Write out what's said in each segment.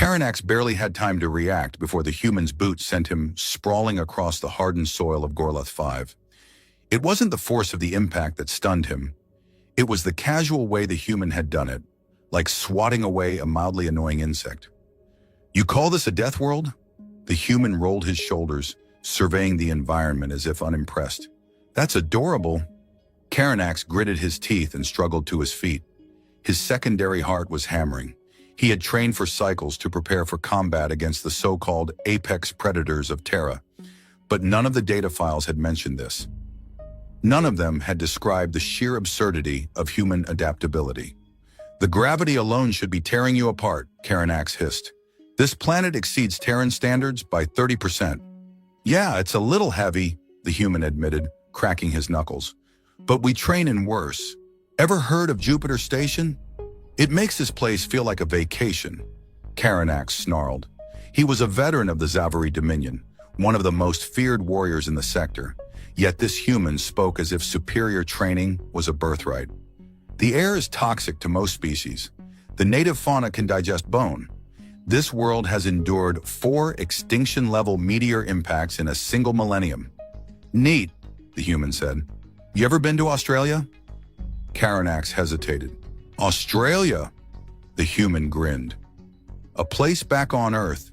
Karanax barely had time to react before the human's boot sent him sprawling across the hardened soil of Gorloth 5. It wasn't the force of the impact that stunned him. It was the casual way the human had done it, like swatting away a mildly annoying insect. "You call this a death world?" The human rolled his shoulders, surveying the environment as if unimpressed. "That's adorable." Karanax gritted his teeth and struggled to his feet. His secondary heart was hammering. He had trained for cycles to prepare for combat against the so-called apex predators of Terra, but none of the data files had mentioned this. None of them had described the sheer absurdity of human adaptability. "The gravity alone should be tearing you apart," Karanax hissed. "This planet exceeds Terran standards by 30%. "Yeah, it's a little heavy," the human admitted, cracking his knuckles. "But we train in worse. Ever heard of Jupiter Station? It makes this place feel like a vacation." Karanax snarled. He was a veteran of the Zavari Dominion, one of the most feared warriors in the sector, yet this human spoke as if superior training was a birthright. "The air is toxic to most species. The native fauna can digest bone. This world has endured 4 extinction-level meteor impacts in a single millennium." "Neat," the human said. "You ever been to Australia?" Karanax hesitated. "Australia?" The human grinned. "A place back on Earth.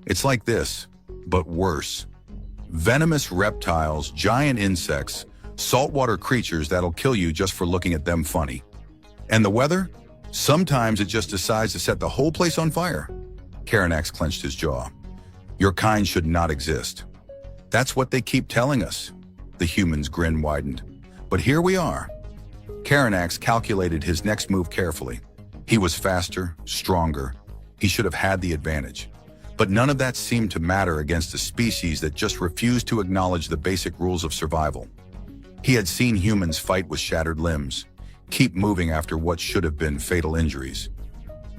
It's like this, but worse. Venomous reptiles, giant insects, saltwater creatures that'll kill you just for looking at them funny. And the weather? Sometimes it just decides to set the whole place on fire." Karanax clenched his jaw. "Your kind should not exist." "That's what they keep telling us." The human's grin widened. "But here we are." Karanax calculated his next move carefully. He was faster, stronger. He should have had the advantage. But none of that seemed to matter against a species that just refused to acknowledge the basic rules of survival. He had seen humans fight with shattered limbs, keep moving after what should have been fatal injuries,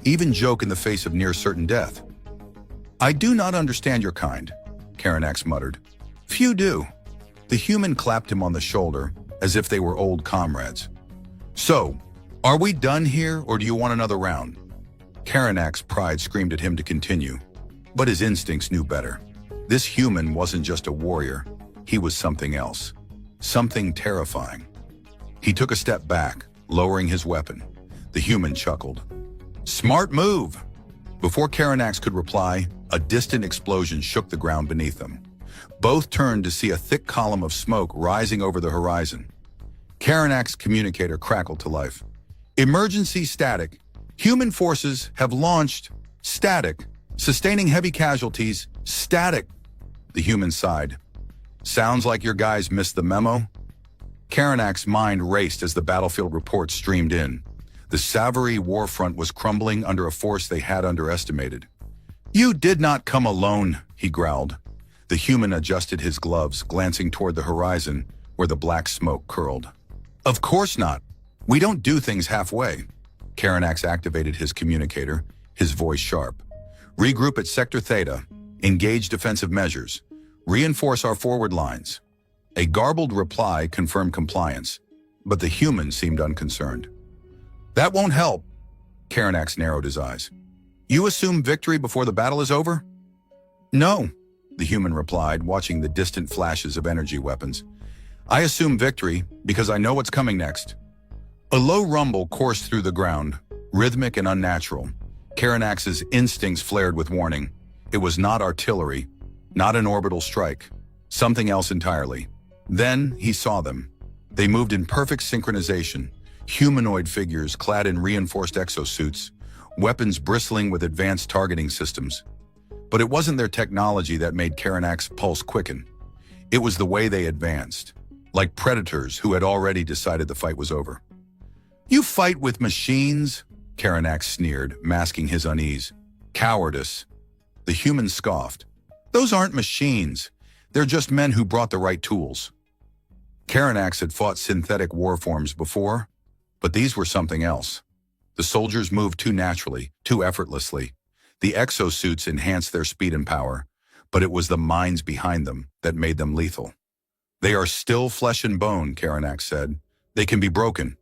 even joke in the face of near-certain death. "I do not understand your kind," Karanax muttered. "Few do." The human clapped him on the shoulder as if they were old comrades. "So, are we done here, or do you want another round?" Karanax's pride screamed at him to continue, but his instincts knew better. This human wasn't just a warrior, he was something else. Something terrifying. He took a step back, lowering his weapon. The human chuckled. "Smart move!" Before Karanax could reply, a distant explosion shook the ground beneath them. Both turned to see a thick column of smoke rising over the horizon. Karanax's communicator crackled to life. "Emergency static. Human forces have launched. Static. Sustaining heavy casualties. Static." The human sighed. "Sounds like your guys missed the memo." Karanax's mind raced as the battlefield reports streamed in. The Zavari warfront was crumbling under a force they had underestimated. "You did not come alone," he growled. The human adjusted his gloves, glancing toward the horizon where the black smoke curled. "Of course not. We don't do things halfway." Karanax activated his communicator, his voice sharp. "Regroup at Sector Theta. Engage defensive measures. Reinforce our forward lines." A garbled reply confirmed compliance, but the human seemed unconcerned. "That won't help." Karanax narrowed his eyes. "You assume victory before the battle is over?" "No," the human replied, watching the distant flashes of energy weapons. "I assume victory because I know what's coming next." A low rumble coursed through the ground, rhythmic and unnatural. Karanax's instincts flared with warning. It was not artillery, not an orbital strike, something else entirely. Then he saw them. They moved in perfect synchronization, humanoid figures clad in reinforced exosuits, weapons bristling with advanced targeting systems. But it wasn't their technology that made Karanax's pulse quicken. It was the way they advanced, like predators who had already decided the fight was over. "You fight with machines?" Karanax sneered, masking his unease. "Cowardice." The human scoffed. "Those aren't machines. They're just men who brought the right tools." Karanax had fought synthetic war forms before, but these were something else. The soldiers moved too naturally, too effortlessly. The exosuits enhanced their speed and power, but it was the minds behind them that made them lethal. "They are still flesh and bone," Karanax said. "They can be broken."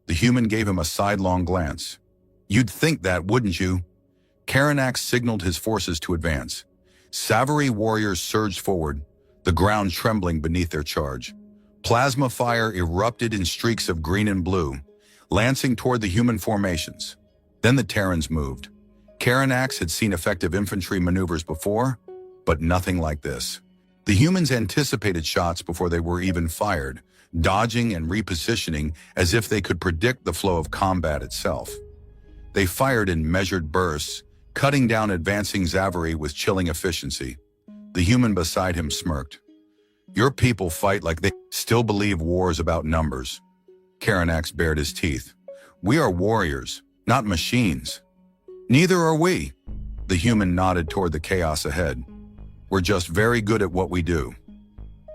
The human gave him a sidelong glance. "You'd think that, wouldn't you?" Karanax signaled his forces to advance. Savary warriors surged forward, the ground trembling beneath their charge. Plasma fire erupted in streaks of green and blue, lancing toward the human formations. Then the Terrans moved. Karanax had seen effective infantry maneuvers before, but nothing like this. The humans anticipated shots before they were even fired, dodging and repositioning as if they could predict the flow of combat itself. They fired in measured bursts, cutting down advancing Zavary with chilling efficiency. The human beside him smirked. "Your people fight like they still believe war is about numbers." Karanax bared his teeth. "We are warriors, not machines." "Neither are we." The human nodded toward the chaos ahead. "We're just very good at what we do."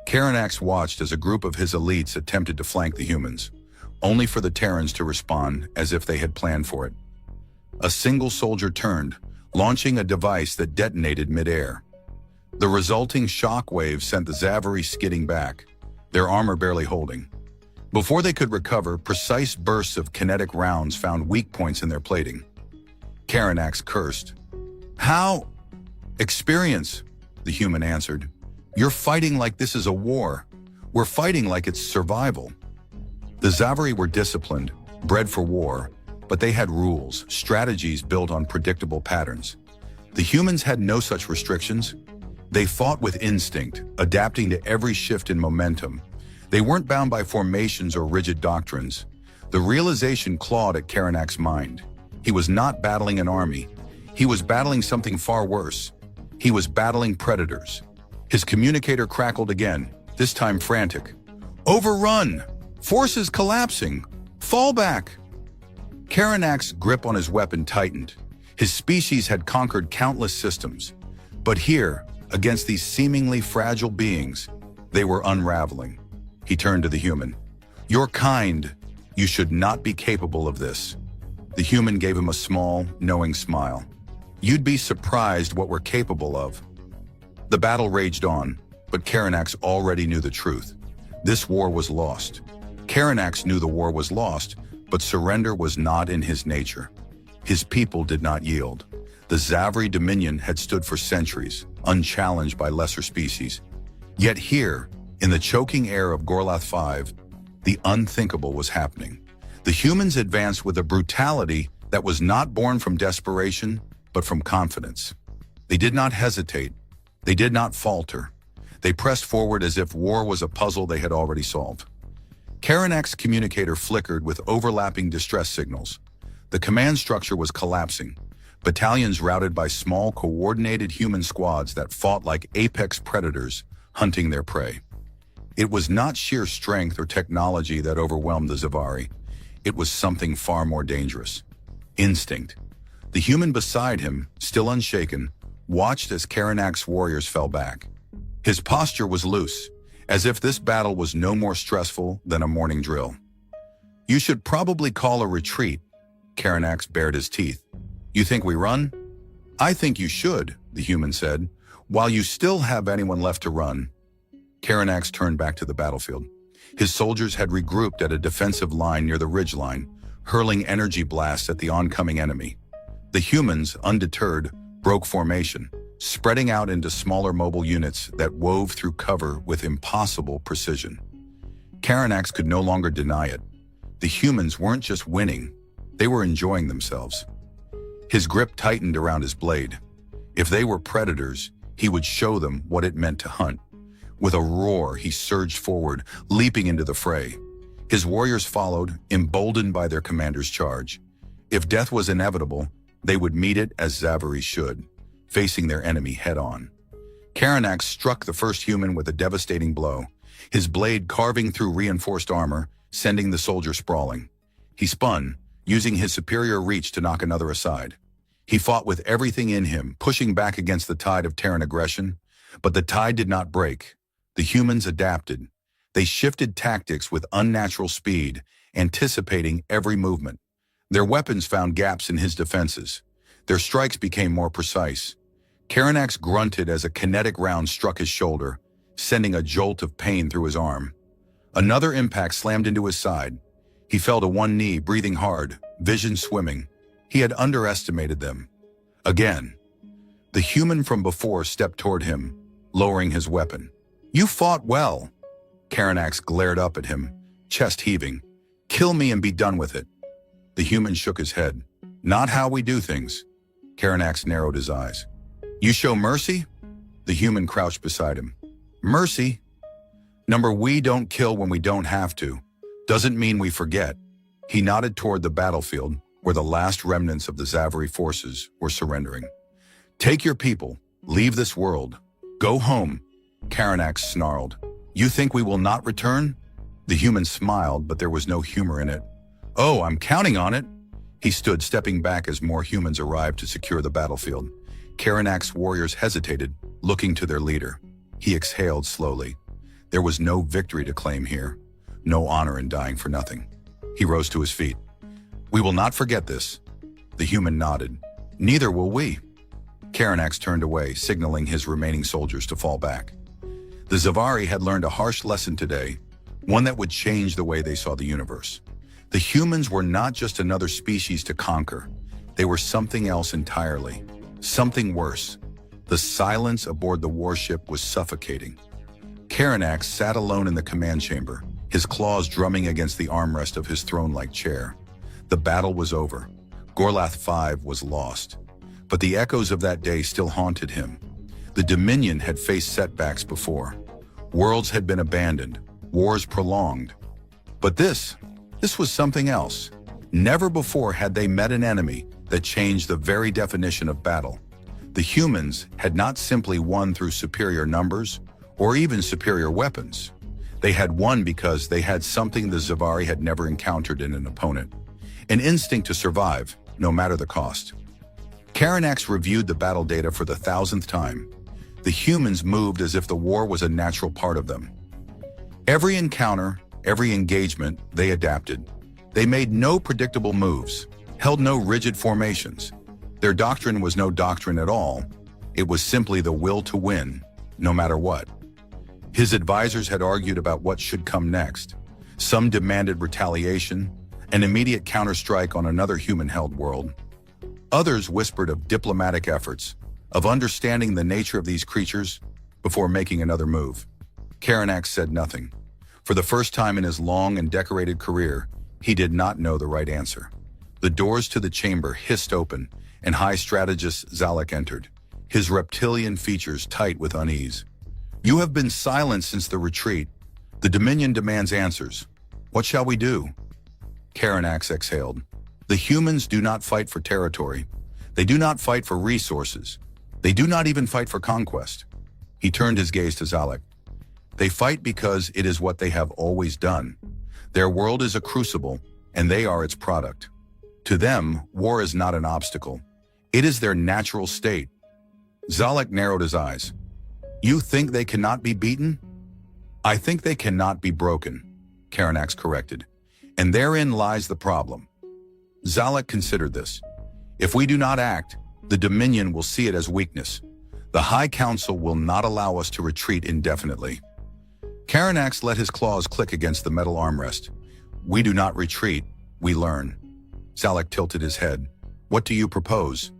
Karanax watched as a group of his elites attempted to flank the humans, only for the Terrans to respond as if they had planned for it. A single soldier turned, launching a device that detonated midair. The resulting shock wave sent the Zavary skidding back, their armor barely holding. Before they could recover, precise bursts of kinetic rounds found weak points in their plating. Karanax cursed. "How?" "Experience," the human answered. "You're fighting like this is a war. We're fighting like it's survival." The Zavary were disciplined, bred for war, but they had rules, strategies built on predictable patterns. The humans had no such restrictions. They fought with instinct, adapting to every shift in momentum. They weren't bound by formations or rigid doctrines. The realization clawed at Karanax's mind. He was not battling an army. He was battling something far worse. He was battling predators. His communicator crackled again, this time frantic. "Overrun! Forces collapsing! Fall back!" Karanax's grip on his weapon tightened. His species had conquered countless systems. But here, against these seemingly fragile beings, they were unraveling. He turned to the human. "Your kind, you should not be capable of this." The human gave him a small, knowing smile. "You'd be surprised what we're capable of." The battle raged on, but Karanax already knew the truth. This war was lost. Karanax knew the war was lost, but surrender was not in his nature. His people did not yield. The Zavary dominion had stood for centuries, unchallenged by lesser species. Yet here, in the choking air of Gorlath V, the unthinkable was happening. The humans advanced with a brutality that was not born from desperation, but from confidence. They did not hesitate. They did not falter. They pressed forward as if war was a puzzle they had already solved. Karanax's communicator flickered with overlapping distress signals. The command structure was collapsing. Battalions routed by small, coordinated human squads that fought like apex predators, hunting their prey. It was not sheer strength or technology that overwhelmed the Zavary. It was something far more dangerous. Instinct. The human beside him, still unshaken, watched as Karanax's warriors fell back. His posture was loose, as if this battle was no more stressful than a morning drill. "You should probably call a retreat." Karanax bared his teeth. "You think we run?" "I think you should," the human said, "while you still have anyone left to run." Karanax turned back to the battlefield. His soldiers had regrouped at a defensive line near the ridgeline, hurling energy blasts at the oncoming enemy. The humans, undeterred, broke formation, spreading out into smaller mobile units that wove through cover with impossible precision. Karanax could no longer deny it. The humans weren't just winning, they were enjoying themselves. His grip tightened around his blade. If they were predators, he would show them what it meant to hunt. With a roar, he surged forward, leaping into the fray. His warriors followed, emboldened by their commander's charge. If death was inevitable, they would meet it as Zavary should, facing their enemy head-on. Karanax struck the first human with a devastating blow, his blade carving through reinforced armor, sending the soldier sprawling. He spun, using his superior reach to knock another aside. He fought with everything in him, pushing back against the tide of Terran aggression, but the tide did not break. The humans adapted. They shifted tactics with unnatural speed, anticipating every movement. Their weapons found gaps in his defenses. Their strikes became more precise. Karanax grunted as a kinetic round struck his shoulder, sending a jolt of pain through his arm. Another impact slammed into his side. He fell to one knee, breathing hard, vision swimming. He had underestimated them. Again. The human from before stepped toward him, lowering his weapon. "You fought well." Karanax glared up at him, chest heaving. "Kill me and be done with it." The human shook his head. "Not how we do things." Karanax narrowed his eyes. "You show mercy?" The human crouched beside him. "Mercy? We don't kill when we don't have to. Doesn't mean we forget." He nodded toward the battlefield, where the last remnants of the Zavari forces were surrendering. "Take your people. Leave this world. Go home." Karanax snarled. "You think we will not return?" The human smiled, but there was no humor in it. "Oh, I'm counting on it." He stood, stepping back as more humans arrived to secure the battlefield. Karanax's warriors hesitated, looking to their leader. He exhaled slowly. There was no victory to claim here, no honor in dying for nothing. He rose to his feet. "We will not forget this." The human nodded. "Neither will we." Karanax turned away, signaling his remaining soldiers to fall back. The Zavari had learned a harsh lesson today, one that would change the way they saw the universe. The humans were not just another species to conquer. They were something else entirely. Something worse. The silence aboard the warship was suffocating. Karanax sat alone in the command chamber, his claws drumming against the armrest of his throne-like chair. The battle was over. Gorlath V was lost. But the echoes of that day still haunted him. The Dominion had faced setbacks before. Worlds had been abandoned, wars prolonged. But this was something else. Never before had they met an enemy that changed the very definition of battle. The humans had not simply won through superior numbers or even superior weapons. They had won because they had something the Zavari had never encountered in an opponent. An instinct to survive, no matter the cost. Karanax reviewed the battle data for the 1,000th time. The humans moved as if the war was a natural part of them. Every encounter, every engagement, they adapted. They made no predictable moves, held no rigid formations. Their doctrine was no doctrine at all. It was simply the will to win, no matter what. His advisors had argued about what should come next. Some demanded retaliation, an immediate counterstrike on another human-held world. Others whispered of diplomatic efforts, of understanding the nature of these creatures before making another move. Karanax said nothing. For the first time in his long and decorated career, he did not know the right answer. The doors to the chamber hissed open, and High Strategist Zalek entered, his reptilian features tight with unease. "You have been silent since the retreat. The Dominion demands answers. What shall we do?" Karanax exhaled. "The humans do not fight for territory. They do not fight for resources. They do not even fight for conquest." He turned his gaze to Zalek. "They fight because it is what they have always done. Their world is a crucible, and they are its product. To them, war is not an obstacle. It is their natural state." Zalek narrowed his eyes. "You think they cannot be beaten?" "I think they cannot be broken," Karanax corrected. "And therein lies the problem." Zalek considered this. "If we do not act, the Dominion will see it as weakness. The High Council will not allow us to retreat indefinitely." Karanax let his claws click against the metal armrest. "We do not retreat, we learn." Zalek tilted his head. "What do you propose?"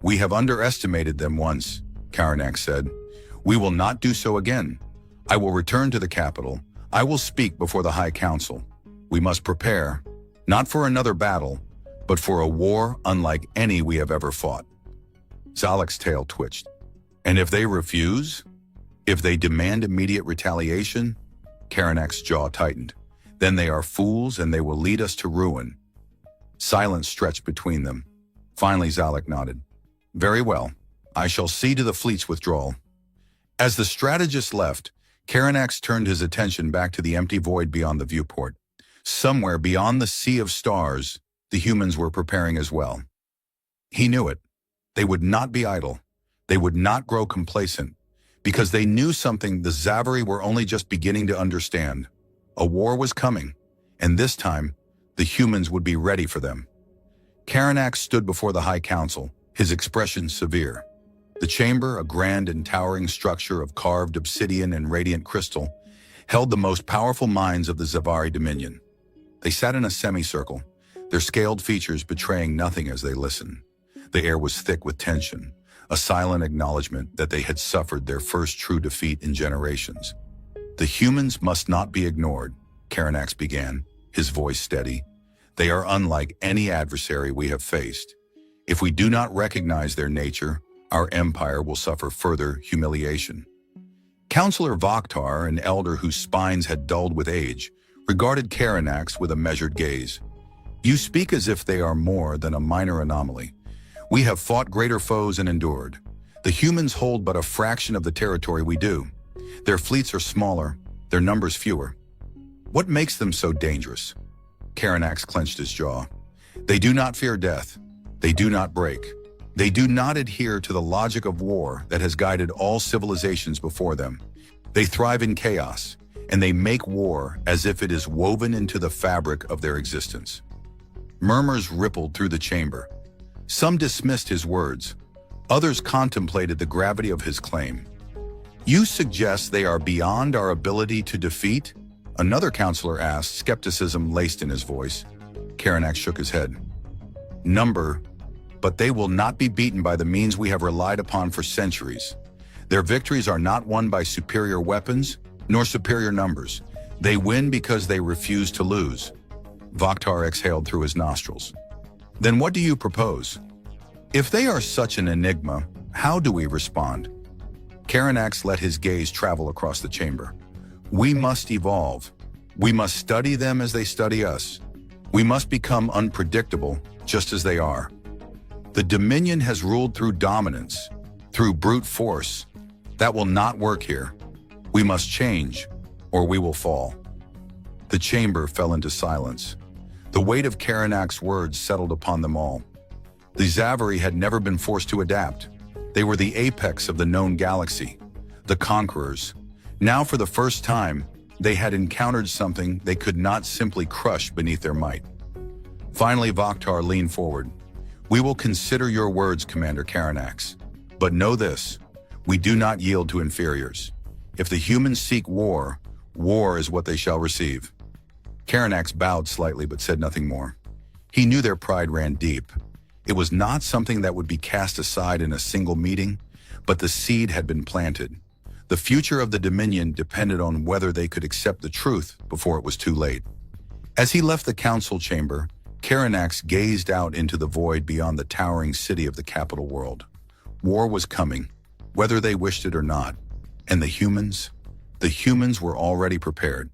"We have underestimated them once," Karanax said. "We will not do so again. I will return to the capital. I will speak before the High Council. We must prepare, not for another battle, but for a war unlike any we have ever fought." Zalek's tail twitched. "And if they refuse? If they demand immediate retaliation?" Karanax's jaw tightened. "Then they are fools and they will lead us to ruin." Silence stretched between them. Finally, Zalek nodded. "Very well. I shall see to the fleet's withdrawal." As the strategist left, Karanax turned his attention back to the empty void beyond the viewport. Somewhere beyond the sea of stars, the humans were preparing as well. He knew it. They would not be idle. They would not grow complacent, because they knew something the Zavari were only just beginning to understand. A war was coming, and this time, the humans would be ready for them. Karanax stood before the High Council, his expression severe. The chamber, a grand and towering structure of carved obsidian and radiant crystal, held the most powerful minds of the Zavari Dominion. They sat in a semicircle, their scaled features betraying nothing as they listened. The air was thick with tension, a silent acknowledgement that they had suffered their first true defeat in generations. The humans must not be ignored, Karanax began, his voice steady. They are unlike any adversary we have faced. If we do not recognize their nature, our empire will suffer further humiliation. Counselor Vokhtar, an elder whose spines had dulled with age, regarded Karanax with a measured gaze. You speak as if they are more than a minor anomaly. We have fought greater foes and endured. The humans hold but a fraction of the territory we do. Their fleets are smaller, their numbers fewer. What makes them so dangerous? Karanax clenched his jaw. They do not fear death. They do not break. They do not adhere to the logic of war that has guided all civilizations before them. They thrive in chaos, and they make war as if it is woven into the fabric of their existence. Murmurs rippled through the chamber. Some dismissed his words. Others contemplated the gravity of his claim. You suggest they are beyond our ability to defeat? Another counselor asked, skepticism laced in his voice. Karanax shook his head. Number, but they will not be beaten by the means we have relied upon for centuries. Their victories are not won by superior weapons, nor superior numbers. They win because they refuse to lose. Vokhtar exhaled through his nostrils. Then what do you propose? If they are such an enigma, how do we respond? Karanax let his gaze travel across the chamber. We must evolve. We must study them as they study us. We must become unpredictable, just as they are. The Dominion has ruled through dominance, through brute force. That will not work here. We must change, or we will fall. The chamber fell into silence. The weight of Karanax's words settled upon them all. The Zavari had never been forced to adapt. They were the apex of the known galaxy, the conquerors. Now, for the first time, they had encountered something they could not simply crush beneath their might. Finally, Vokhtar leaned forward. We will consider your words, Commander Karanax. But know this, we do not yield to inferiors. If the humans seek war, war is what they shall receive. Karanax bowed slightly but said nothing more. He knew their pride ran deep. It was not something that would be cast aside in a single meeting, but the seed had been planted. The future of the Dominion depended on whether they could accept the truth before it was too late. As he left the council chamber, Karanax gazed out into the void beyond the towering city of the capital world. War was coming, whether they wished it or not, and the humans were already prepared.